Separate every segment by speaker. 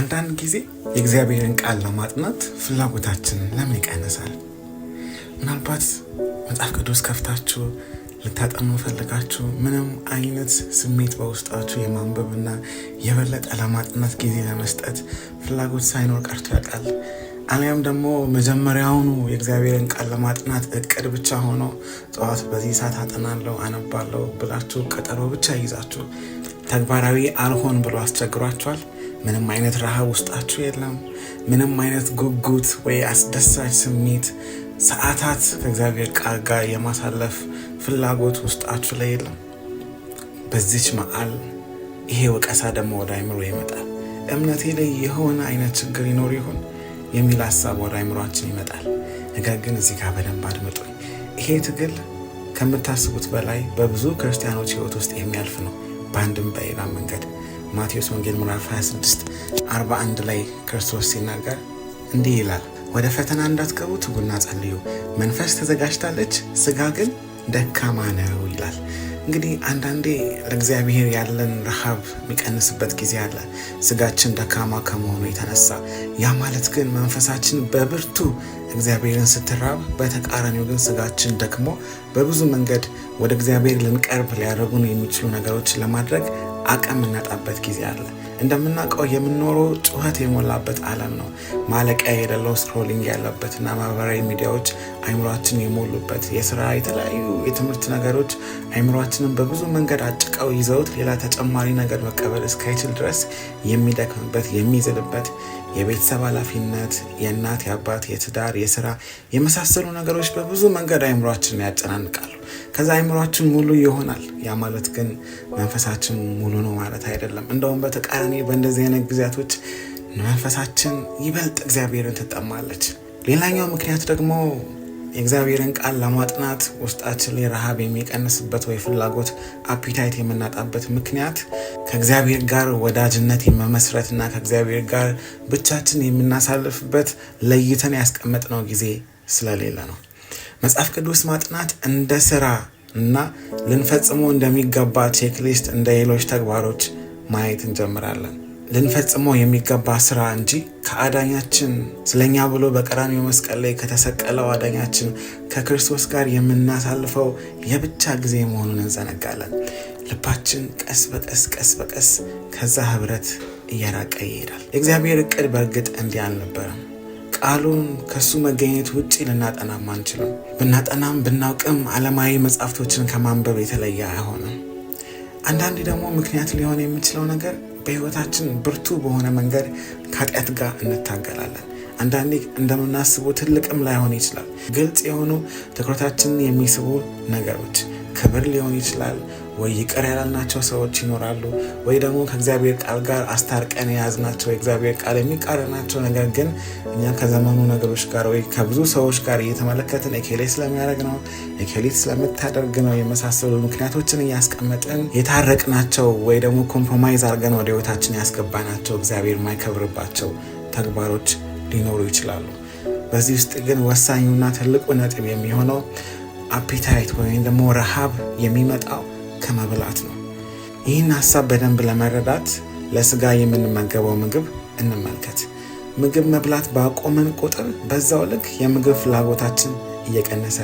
Speaker 1: አንዳንድ ጊዜ የእግዚአብሔርን ቃል ለማጥናት ፍላጎታችን ለምን ይቀንሳል? ምናልባት መጽሐፍ ቅዱስ ከፍታችሁ ልታጠኑ ፈልጋችሁ ምንም አይነት ስሜት በውስጣችሁ የማንበብና የበለጠ ለማጥናት ጊዜ ለመስጠት ፍላጎት ሳይኖር ቀርቶ ያውቃል? አሊያም ደግሞ መጀመሪያውኑ የእግዚአብሔርን ቃል ለማጥናት እቅድ ብቻ ሆኖ ጠዋት በዚህ ሰዓት አጠናለሁ አነባለሁ ብላችሁ ቀጠሮ ብቻ ይዛችሁ ተግባራዊ አልሆን ብሎ አስቸግሯችኋል? ምንም አይነት ረሃብ ውስጣችሁ የለም? ምንም አይነት ጉጉት ወይ አስደሳች ስሜት ሰዓታት ከእግዚአብሔር ቃል ጋር የማሳለፍ ፍላጎት ውስጣችሁ ላይ የለም? በዚች መዓል ይሄ ወቀሳ ደግሞ ወደ አይምሮ ይመጣል። እምነቴ ላይ የሆነ አይነት ችግር ይኖር ይሆን የሚል ሀሳብ ወደ አይምሮአችን ይመጣል። ነገር ግን እዚህ ጋር በደንብ አድምጡኝ። ይሄ ትግል ከምታስቡት በላይ በብዙ ክርስቲያኖች ህይወት ውስጥ የሚያልፍ ነው፣ በአንድም በሌላ መንገድ። ማቴዎስ ወንጌል ምዕራፍ 26:41 ላይ ክርስቶስ ሲናገር እንዲህ ይላል፣ ወደ ፈተና እንዳትገቡ ትጉና ጸልዩ፣ መንፈስ ተዘጋጅታለች፣ ስጋ ግን ደካማ ነው ይላል። እንግዲህ አንዳንዴ ለእግዚአብሔር ያለን ረሃብ የሚቀንስበት ጊዜ አለ፣ ስጋችን ደካማ ከመሆኑ የተነሳ። ያ ማለት ግን መንፈሳችን በብርቱ እግዚአብሔርን ስትራብ፣ በተቃራኒው ግን ስጋችን ደክሞ በብዙ መንገድ ወደ እግዚአብሔር ልንቀርብ ሊያደርጉን የሚችሉ ነገሮችን ለማድረግ አቅም እናጣበት ጊዜ አለ። እንደምናውቀው የምንኖረው ጩኸት የሞላበት ዓለም ነው። ማለቂያ የሌለው ስክሮሊንግ ያለበትና ማህበራዊ ሚዲያዎች አይምሯችን የሞሉበት፣ የስራ የተለያዩ የትምህርት ነገሮች አይምሯችንን በብዙ መንገድ አጭቀው ይዘውት ሌላ ተጨማሪ ነገር መቀበል እስካይችል ድረስ የሚደክምበት፣ የሚዝልበት፣ የቤተሰብ ኃላፊነት፣ የእናት የአባት፣ የትዳር፣ የስራ የመሳሰሉ ነገሮች በብዙ መንገድ አይምሯችንን ያጨናንቃሉ። ከዛ አይምሯችን ሙሉ ይሆናል። ያ ማለት ግን መንፈሳችን ሙሉ ነው ማለት አይደለም። እንደውም በተቃራኒ በእንደዚህ አይነት ጊዜያቶች መንፈሳችን ይበልጥ እግዚአብሔርን ትጠማለች። ሌላኛው ምክንያት ደግሞ የእግዚአብሔርን ቃል ለማጥናት ውስጣችን ላይ ረሃብ የሚቀንስበት ወይ ፍላጎት አፒታይት የምናጣበት ምክንያት ከእግዚአብሔር ጋር ወዳጅነት የመመስረትና ከእግዚአብሔር ጋር ብቻችን የምናሳልፍበት ለይተን ያስቀመጥነው ጊዜ ስለሌለ ነው። መጽሐፍ ቅዱስ ማጥናት እንደ ስራ እና ልንፈጽሞ እንደሚገባ ቼክሊስት እንደ ሌሎች ተግባሮች ማየት እንጀምራለን። ልንፈጽሞ የሚገባ ስራ እንጂ ከአዳኛችን ስለኛ ብሎ በቀራንዮ መስቀል ላይ ከተሰቀለው አዳኛችን ከክርስቶስ ጋር የምናሳልፈው የብቻ ጊዜ መሆኑን እንዘነጋለን። ልባችን ቀስ በቀስ ከዛ ህብረት እየራቀ ይሄዳል። የእግዚአብሔር እቅድ በእርግጥ እንዲህ አልነበረም። ቃሉን ከሱ መገኘት ውጪ ልናጠናም አንችልም። ብናጠናም ብናውቅም ዓለማዊ መጽሐፍቶችን ከማንበብ የተለየ አይሆንም። አንዳንዴ ደግሞ ምክንያት ሊሆን የሚችለው ነገር በህይወታችን ብርቱ በሆነ መንገድ ከኃጢአት ጋር እንታገላለን። አንዳንዴ እንደምናስበው ትልቅም ላይሆን ይችላል። ግልጽ የሆኑ ትኩረታችንን የሚስቡ ነገሮች ክብር ሊሆን ይችላል፣ ወይ ይቅር ያላልናቸው ሰዎች ይኖራሉ፣ ወይ ደግሞ ከእግዚአብሔር ቃል ጋር አስታርቀን የያዝናቸው የእግዚአብሔር ቃል የሚቃረናቸው ነገር ግን እኛ ከዘመኑ ነገሮች ጋር ወይ ከብዙ ሰዎች ጋር እየተመለከትን ኤኬሌ ስለሚያደርግ ነው፣ ኤኬሊት ስለምታደርግ ነው የመሳሰሉ ምክንያቶችን እያስቀመጥን የታረቅናቸው ወይ ደግሞ ኮምፕሮማይዝ አድርገን ወደ ህይወታችን ያስገባናቸው እግዚአብሔር የማይከብርባቸው ተግባሮች ሊኖሩ ይችላሉ። በዚህ ውስጥ ግን ወሳኙና ትልቁ ነጥብ የሚሆነው አፒታይት ወይም ደግሞ ረሃብ የሚመጣው ከመብላት ነው። ይህን ሀሳብ በደንብ ለመረዳት ለስጋ የምንመገበው ምግብ እንመልከት። ምግብ መብላት ባቆመን ቁጥር በዛው ልክ የምግብ ፍላጎታችን እየቀነሰ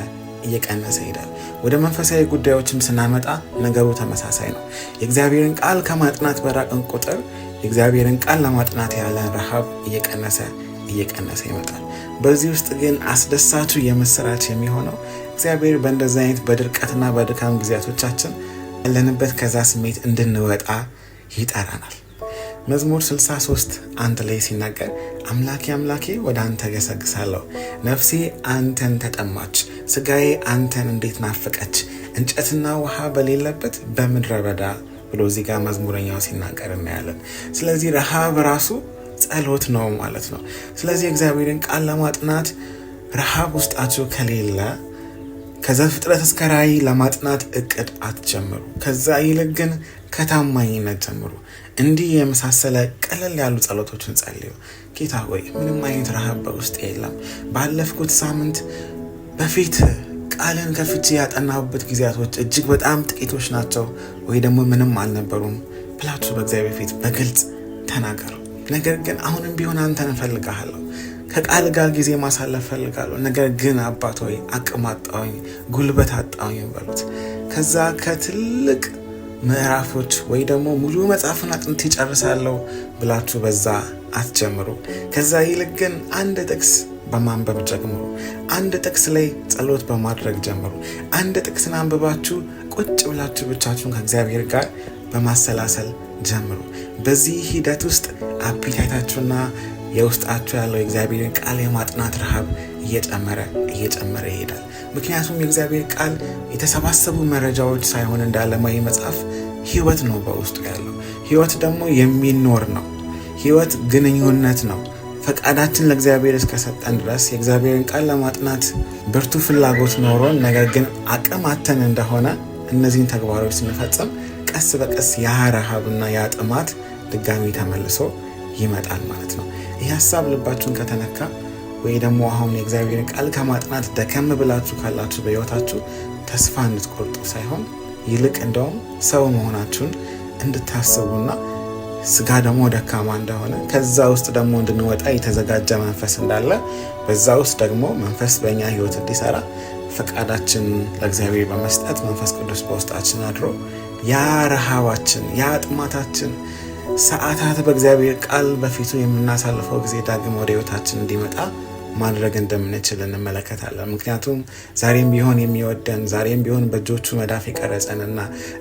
Speaker 1: ይሄዳል። ወደ መንፈሳዊ ጉዳዮችም ስናመጣ ነገሩ ተመሳሳይ ነው። የእግዚአብሔርን ቃል ከማጥናት በራቅን ቁጥር የእግዚአብሔርን ቃል ለማጥናት ያለን ረሃብ እየቀነሰ ይመጣል። በዚህ ውስጥ ግን አስደሳቹ የምስራች የሚሆነው እግዚአብሔር በእንደዚህ አይነት በድርቀትና በድካም ጊዜያቶቻችን ያለንበት ከዛ ስሜት እንድንወጣ ይጠራናል። መዝሙር 63:1 ላይ ሲናገር አምላኬ ወደ አንተ ገሰግሳለሁ፣ ነፍሴ አንተን ተጠማች፣ ስጋዬ አንተን እንዴት ናፈቀች፣ እንጨትና ውሃ በሌለበት በምድረ በዳ ብሎ እዚህ ጋር መዝሙረኛው ሲናገር እናያለን። ስለዚህ ረሃብ ራሱ ጸሎት ነው ማለት ነው። ስለዚህ እግዚአብሔርን ቃል ለማጥናት ረሃብ ውስጣችሁ ከሌለ ከዘፍጥረት እስከ ራዕይ ለማጥናት እቅድ አትጀምሩ። ከዛ ይልቅ ግን ከታማኝነት ጀምሩ። እንዲህ የመሳሰለ ቀለል ያሉ ጸሎቶችን ጸልዩ። ጌታ ሆይ ምንም አይነት ረሃብ በውስጥ የለም፣ ባለፍኩት ሳምንት በፊት ቃልን ከፍቼ ያጠናሁበት ጊዜያቶች እጅግ በጣም ጥቂቶች ናቸው ወይ ደግሞ ምንም አልነበሩም ብላችሁ በእግዚአብሔር ፊት በግልጽ ተናገሩ። ነገር ግን አሁንም ቢሆን አንተን እፈልግሃለሁ፣ ከቃል ጋር ጊዜ ማሳለፍ እፈልጋለሁ። ነገር ግን አባት ሆይ አቅም አጣሁኝ፣ ጉልበት አጣሁኝ በሉት። ከዛ ከትልቅ ምዕራፎች ወይ ደግሞ ሙሉ መጽሐፍን አጥንቼ እጨርሳለሁ ብላችሁ በዛ አትጀምሩ። ከዛ ይልቅ ግን አንድ ጥቅስ በማንበብ ጀምሩ። አንድ ጥቅስ ላይ ጸሎት በማድረግ ጀምሩ። አንድ ጥቅስን አንብባችሁ ቁጭ ብላችሁ ብቻችሁን ከእግዚአብሔር ጋር በማሰላሰል ጀምሩ። በዚህ ሂደት ውስጥ አፒታይታችሁና የውስጣችሁ ያለው የእግዚአብሔርን ቃል የማጥናት ረሃብ እየጨመረ ይሄዳል። ምክንያቱም የእግዚአብሔር ቃል የተሰባሰቡ መረጃዎች ሳይሆን እንደ ዓለማዊ መጽሐፍ ሕይወት ነው በውስጡ ያለው። ሕይወት ደግሞ የሚኖር ነው። ሕይወት ግንኙነት ነው። ፈቃዳችን ለእግዚአብሔር እስከሰጠን ድረስ የእግዚአብሔርን ቃል ለማጥናት ብርቱ ፍላጎት ኖሮን ነገር ግን አቅም አተን እንደሆነ እነዚህን ተግባሮች ስንፈጽም ቀስ በቀስ ያ ረሃብና ያ ጥማት ድጋሚ ተመልሶ ይመጣል ማለት ነው። ይህ ሀሳብ ልባችሁን ከተነካ ወይ ደግሞ አሁን የእግዚአብሔርን ቃል ከማጥናት ደከም ብላችሁ ካላችሁ በሕይወታችሁ ተስፋ እንድትቆርጡ ሳይሆን ይልቅ እንደውም ሰው መሆናችሁን እንድታስቡና ስጋ ደግሞ ደካማ እንደሆነ ከዛ ውስጥ ደግሞ እንድንወጣ የተዘጋጀ መንፈስ እንዳለ በዛ ውስጥ ደግሞ መንፈስ በእኛ ሕይወት እንዲሰራ ፈቃዳችን ለእግዚአብሔር በመስጠት መንፈስ ቅዱስ በውስጣችን አድሮ ያ ረሃባችን ያ ጥማታችን ሰዓታት በእግዚአብሔር ቃል በፊቱ የምናሳልፈው ጊዜ ዳግም ወደ ሕይወታችን እንዲመጣ ማድረግ እንደምንችል እንመለከታለን። ምክንያቱም ዛሬም ቢሆን የሚወደን ዛሬም ቢሆን በእጆቹ መዳፍ የቀረጸንና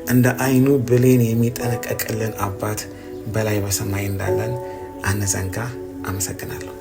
Speaker 1: እንደ ዓይኑ ብሌን የሚጠነቀቅልን አባት በላይ በሰማይ እንዳለን አንዘንጋ። አመሰግናለሁ።